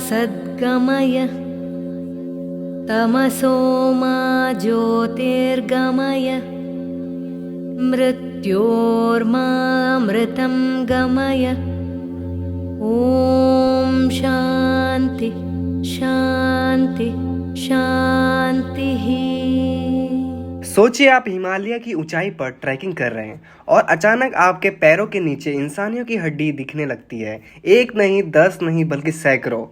सद्गमय तमसो मा ज्योतिर्गमय मृत्योर्मामृतं गमय। ॐ शान्ति शान्ति शान्तिः। सोचिए आप हिमालय की ऊंचाई पर ट्रैकिंग कर रहे हैं और अचानक आपके पैरों के नीचे इंसानियों की हड्डी दिखने लगती है। एक नहीं, 10 नहीं, बल्कि सैकड़ों।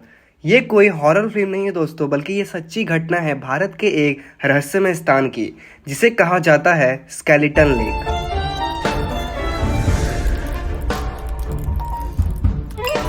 ये कोई हॉरर फिल्म नहीं है दोस्तों, बल्कि ये सच्ची घटना है भारत के एक रहस्यमय स्थान की, जिसे कहा जाता है स्केलेटन लेक।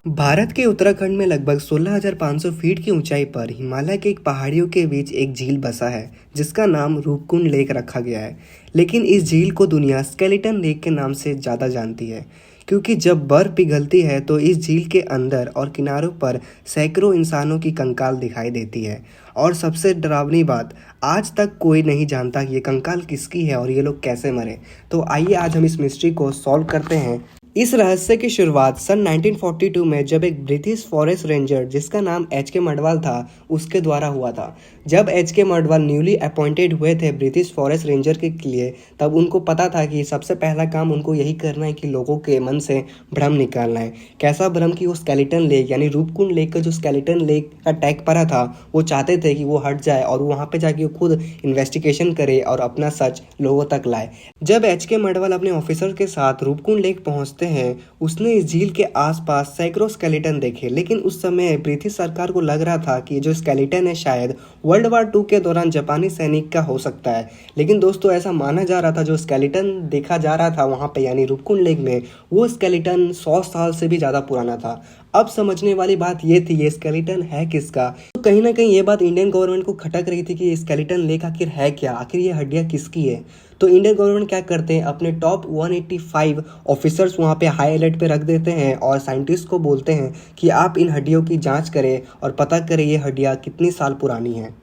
भारत के उत्तराखंड में लगभग 16,500 फीट की ऊंचाई पर हिमालय के एक पहाड़ियों के बीच एक झील बसा है, जिसका नाम रूपकुंड लेक रखा गया है। लेकिन इस झील को दुनिया स्केलेटन लेक के नाम से ज़्यादा जानती है, क्योंकि जब बर्फ पिघलती है तो इस झील के अंदर और किनारों पर सैकड़ों इंसानों की कंकाल दिखाई देती है। और सबसे डरावनी बात, आज तक कोई नहीं जानता ये कंकाल किसकी है और ये लोग कैसे मरे। तो आइए आज हम इस मिस्ट्री को सॉल्व करते हैं। इस रहस्य की शुरुआत सन 1942 में जब एक ब्रिटिश फॉरेस्ट रेंजर जिसका नाम एच.के. मडवाल था, उसके द्वारा हुआ था। जब एच.के. मडवाल न्यूली अपॉइंटेड हुए थे ब्रिटिश फॉरेस्ट रेंजर के लिए, तब उनको पता था कि सबसे पहला काम उनको यही करना है कि लोगों के मन से भ्रम निकालना है। कैसा भ्रम कि वो स्केलेटन लेक यानी रूपकुंड लेक का जो स्केलेटन लेक का टैग पड़ा था, वो चाहते थे कि वो हट जाए और वहाँ पे जाके खुद इन्वेस्टिगेशन करे और अपना सच लोगों तक लाए। जब एच.के. मडवाल अपने ऑफिसर के साथ रूपकुंड लेक पहुँचते हैं, उसने इस झील के आसपास सैकड़ों स्केलेटन देखे। लेकिन उस समय ब्रिटिश सरकार को लग रहा था कि जो स्केलेटन है शायद वर्ल्ड वार 2 के दौरान जापानी सैनिक का हो सकता है। लेकिन दोस्तों ऐसा माना जा रहा था, जो स्केलेटन देखा जा रहा था वहाँ पे यानी रूपकुंड लेक में, वो स्केलेटन 100 साल से भी ज़्यादा पुराना था। अब समझने वाली बात ये थी, ये स्केलेटन है किसका। तो कहीं ना कहीं ये बात इंडियन गवर्नमेंट को खटक रही थी कि ये स्केलेटन लेक आखिर है क्या, आखिर ये हड्डियाँ किसकी है। तो इंडियन गवर्नमेंट क्या करते हैं, अपने टॉप 185 ऑफिसर्स वहाँ पे हाई अलर्ट पे रख देते हैं और साइंटिस्ट को बोलते हैं कि आप इन हड्डियों की जांच करें और पता करें ये हड्डियाँ कितनी साल पुरानी हैं।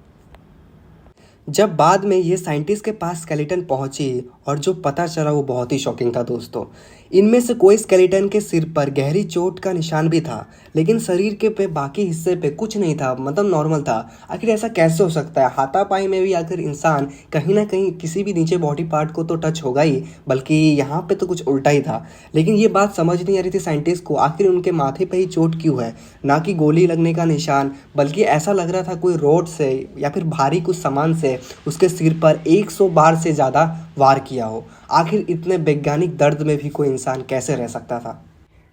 जब बाद में ये साइंटिस्ट के पास स्केलेटन पहुंची और जो पता चला वो बहुत ही शॉकिंग था दोस्तों। इनमें से कोई स्केलेटन के सिर पर गहरी चोट का निशान भी था, लेकिन शरीर के पे बाकी हिस्से पे कुछ नहीं था, मतलब नॉर्मल था। आखिर ऐसा कैसे हो सकता है? हाथापाई में भी आखिर इंसान कहीं ना कहीं किसी भी नीचे बॉडी पार्ट को तो टच होगा ही, बल्कि यहाँ पे तो कुछ उल्टा ही था। लेकिन ये बात समझ नहीं आ रही थी साइंटिस्ट को, आखिर उनके माथे पे ही चोट क्यों है, ना कि गोली लगने का निशान, बल्कि ऐसा लग रहा था कोई रोड से या फिर भारी कुछ सामान से उसके सिर पर 100 बार से ज़्यादा वार किया हो। आखिर इतने वैज्ञानिक दर्द में भी कोई इंसान कैसे रह सकता था?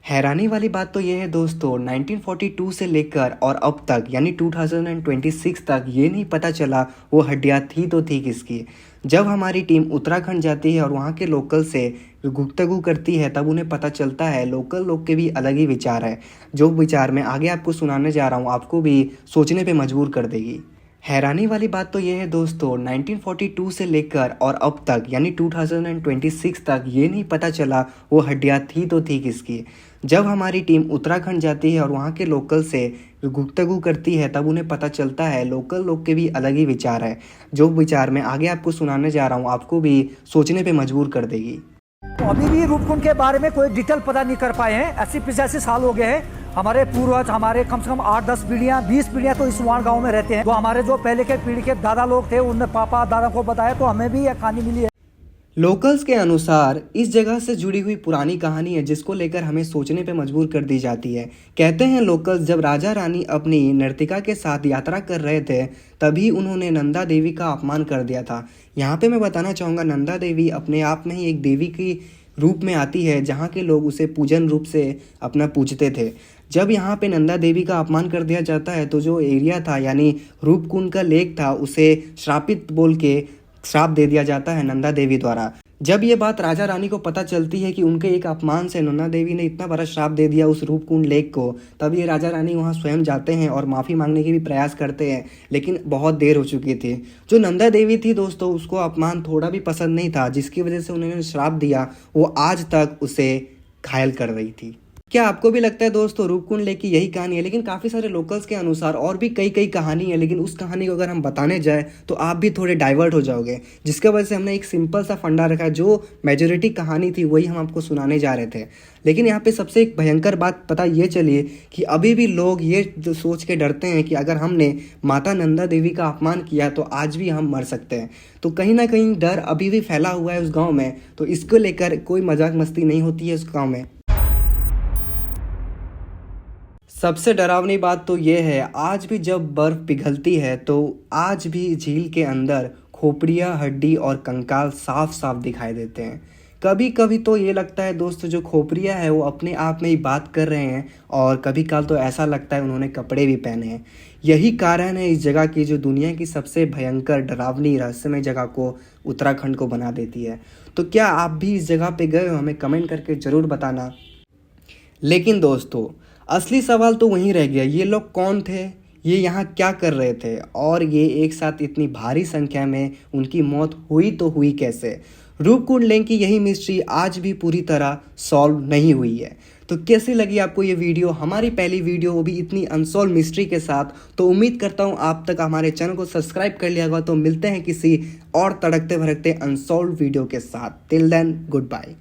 हैरानी वाली बात तो यह है दोस्तों, 1942 से लेकर और अब तक यानी 2026 तक ये नहीं पता चला वो हड्डियाँ थी तो थी किसकी। जब हमारी टीम उत्तराखंड जाती है और वहाँ के लोकल से गुफ्तगू करती है, तब उन्हें पता चलता है लोकल लोग के भी अलग ही विचार है। जो विचार मैं आगे आपको सुनाने जा रहा हूँ, आपको भी सोचने पे मजबूर कर देगी। हैरानी वाली बात तो यह है दोस्तों, 1942 से लेकर और अब तक यानी 2026 तक ये नहीं पता चला वो हड्डियाँ थी तो थी किसकी। जब हमारी टीम उत्तराखंड जाती है और वहाँ के लोकल से गुफ्तगू करती है, तब उन्हें पता चलता है लोकल लोग के भी अलग ही विचार है। जो विचार मैं आगे आपको सुनाने जा रहा हूँ, आपको भी सोचने पे मजबूर कर देगी। तो अभी भी रूपकुंड के बारे में कोई डिटेल पता नहीं कर पाए हैं। 80-85 साल हो गए हैं। हमारे पूर्वज, हमारे कम से कम 8-10 पीढ़ियाँ 20 पीढ़ियाँ तो इस वाण गांव में रहते हैं। तो हमारे जो पहले के पीढ़ी के दादा लोग थे, उनने पापा दादा को बताया, तो हमें भी यह कहानी मिली है। लोकल्स के अनुसार इस जगह से जुड़ी हुई पुरानी कहानी है, जिसको लेकर हमें सोचने पे मजबूर कर दी जाती है। कहते हैं लोकल्स, जब राजा रानी अपनी नर्तिका के साथ यात्रा कर रहे थे, तभी उन्होंने नंदा देवी का अपमान कर दिया था। यहाँ पे मैं बताना चाहूँगा, नंदा देवी अपने आप में ही एक देवी की रूप में आती है, जहाँ के लोग उसे पूजन रूप से अपना पूजते थे। जब यहाँ पे नंदा देवी का अपमान कर दिया जाता है, तो जो एरिया था यानी रूपकुंड का लेक था, उसे श्रापित बोल के श्राप दे दिया जाता है नंदा देवी द्वारा। जब ये बात राजा रानी को पता चलती है कि उनके एक अपमान से नंदा देवी ने इतना बड़ा श्राप दे दिया उस रूपकुंड लेक को, तब ये राजा रानी वहाँ स्वयं जाते हैं और माफ़ी मांगने की भी प्रयास करते हैं, लेकिन बहुत देर हो चुकी थी। जो नंदा देवी थी दोस्तों, उसको अपमान थोड़ा भी पसंद नहीं था, जिसकी वजह से उन्होंने श्राप दिया, वो आज तक उसे घायल कर रही थी। क्या आपको भी लगता है दोस्तों रूपकुंड लेक की यही कहानी है? लेकिन काफ़ी सारे लोकल्स के अनुसार और भी कई कई कहानी है, लेकिन उस कहानी को अगर हम बताने जाए तो आप भी थोड़े डाइवर्ट हो जाओगे, जिसके वजह से हमने एक सिंपल सा फंडा रखा है। जो मेजोरिटी कहानी थी वही हम आपको सुनाने जा रहे थे। लेकिन यहाँ पे सबसे एक भयंकर बात पता ये चलिए कि अभी भी लोग ये सोच के डरते हैं कि अगर हमने माता नंदा देवी का अपमान किया तो आज भी हम मर सकते हैं। तो कहीं ना कहीं डर अभी भी फैला हुआ है उस गाँव में, तो इसको लेकर कोई मजाक मस्ती नहीं होती है उस गाँव में। सबसे डरावनी बात तो ये है, आज भी जब बर्फ़ पिघलती है तो आज भी झील के अंदर खोपड़ियाँ, हड्डी और कंकाल साफ साफ दिखाई देते हैं। कभी कभी तो ये लगता है दोस्तों जो खोपड़ियाँ है वो अपने आप में ही बात कर रहे हैं, और कभी काल तो ऐसा लगता है उन्होंने कपड़े भी पहने हैं। यही कारण है इस जगह की जो दुनिया की सबसे भयंकर, डरावनी, रहस्यमय जगह को, उत्तराखंड को बना देती है। तो क्या आप भी इस जगह पे गए हो? हमें कमेंट करके ज़रूर बताना। लेकिन दोस्तों असली सवाल तो वहीं रह गया, ये लोग कौन थे, ये यहाँ क्या कर रहे थे, और ये एक साथ इतनी भारी संख्या में उनकी मौत हुई तो हुई कैसे? रूपकुंड लेक की यही मिस्ट्री आज भी पूरी तरह सॉल्व नहीं हुई है। तो कैसी लगी आपको ये वीडियो, हमारी पहली वीडियो, वो भी इतनी अनसॉल्व मिस्ट्री के साथ? तो उम्मीद करता हूँ आप तक हमारे चैनल को सब्सक्राइब कर लिया होगा। तो मिलते हैं किसी और तड़कते भड़कते अनसॉल्व वीडियो के साथ। Till then good bye.